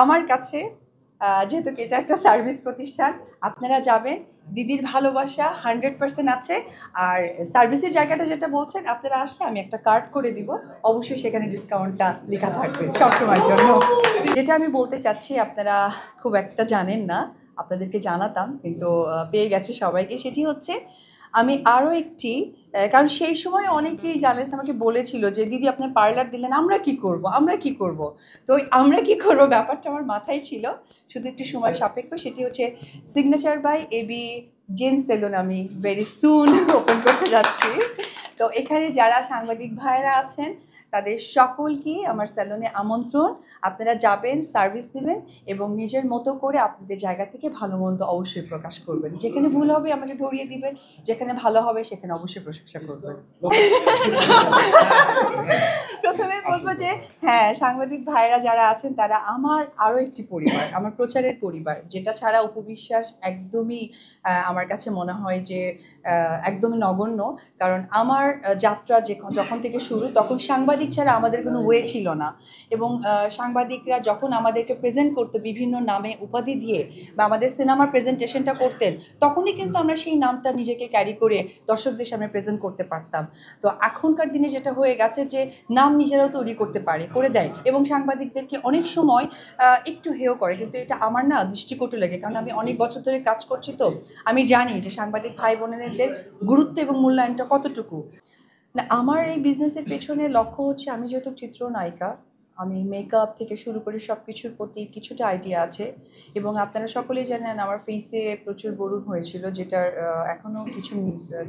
আমার কাছে যেহেতু এটা একটা সার্ভিস প্রতিষ্ঠান, আপনারা যাবেন, দিদির ভালোবাসা 100% আছে। আর সার্ভিসের জায়গাটা যেটা বলছেন, আপনারা আসলে আমি একটা কার্ড করে দিব, অবশ্যই সেখানে ডিসকাউন্টটা লেখা থাকবে সবসময়ের জন্য। যেটা আমি বলতে চাচ্ছি আপনারা খুব একটা জানেন না, আপনাদেরকে জানাতাম কিন্তু পেয়ে গেছে সবাইকে, সেটি হচ্ছে আমি আরও একটি কারণ সেই সময় অনেকেই জার্নালিস্ট আমাকে বলেছিল যে দিদি আপনি পার্লার দিলেন, আমরা কি করব, আমরা কি করব। তো ওই আমরা কি করব ব্যাপারটা আমার মাথায় ছিল, শুধু একটু সময় সাপেক্ষ। সেটি হচ্ছে signature by AB gents salon আমি ভেরি সুন ওপেন করতে যাচ্ছি। তো এখানে যারা সাংবাদিক ভাইয়েরা আছেন তাদের সকলকেই আমার স্যালনে আমন্ত্রণ। আপনারা যাবেন, সার্ভিস দিবেন এবং নিজের মতো করে আপনাদের জায়গা থেকে ভালো মন্দ অবশ্যই প্রকাশ করবেন। যেখানে ভুল হবে আমাকে ধরিয়ে দিবেন, যেখানে ভালো হবে সেখানে অবশ্যই প্রশংসা করবেন। প্রথমে বলবো যে হ্যাঁ, সাংবাদিক ভাইরা যারা আছেন তারা আমার আরও একটি পরিবার, আমার প্রচারের পরিবার, যেটা ছাড়া উপবিশ্বাস একদমই আমার কাছে মনে হয় যে একদমই নগণ্য। কারণ আমার যাত্রা যখন থেকে শুরু, তখন সাংবাদিক ছাড়া আমাদের কোনো ওয়ে ছিল না। এবং সাংবাদিকরা যখন আমাদেরকে প্রেজেন্ট করতো বিভিন্ন নামে উপাধি দিয়ে বা আমাদের সিনেমার প্রেজেন্টেশনটা করতেন, তখনই কিন্তু আমরা সেই নামটা নিজেকে ক্যারি করে দর্শকদের সামনে প্রেজেন্ট করতে পারতাম। তো এখনকার দিনে যেটা হয়ে গেছে যে নাম নিজেরাও তৈরি করতে পারে, করে দেয়, এবং সাংবাদিকদেরকে অনেক সময় একটু হেয় করে। কিন্তু এটা আমার না দৃষ্টিকটু লাগে, কারণ আমি অনেক বছর ধরে কাজ করছি, তো আমি জানি যে সাংবাদিক ভাই বোনেদের গুরুত্ব এবং মূল্যায়নটা কতটুকু। না, আমার এই বিজনেসের পেছনে লক্ষ্য হচ্ছে, আমি যেহেতু চিত্রনায়িকা, আমি মেকআপ থেকে শুরু করে সব কিছুর প্রতি কিছুটা আইডিয়া আছে। এবং আপনারা সকলেই জানেন আমার ফেসে প্রচুর বরুণ হয়েছিল, যেটার এখনও কিছু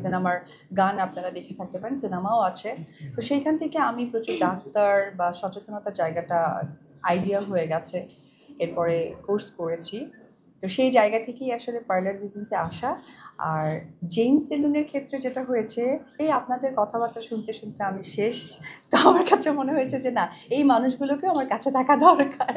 সিনেমার গান আপনারা দেখে থাকতে পারেন, সিনেমাও আছে। তো সেইখান থেকে আমি প্রচুর ডাক্তার বা সচেতনতার জায়গাটা আইডিয়া হয়ে গেছে, এরপরে কোর্স করেছি। তো সেই জায়গা থেকেই আসলে পার্লার বিজনেসে আসা। আর জেইন সেলুনের ক্ষেত্রে যেটা হয়েছে, এই আপনাদের কথাবার্তা শুনতে শুনতে আমি শেষ। তো আমার কাছে মনে হয়েছে যে না, এই মানুষগুলোকেও আমার কাছে থাকা দরকার।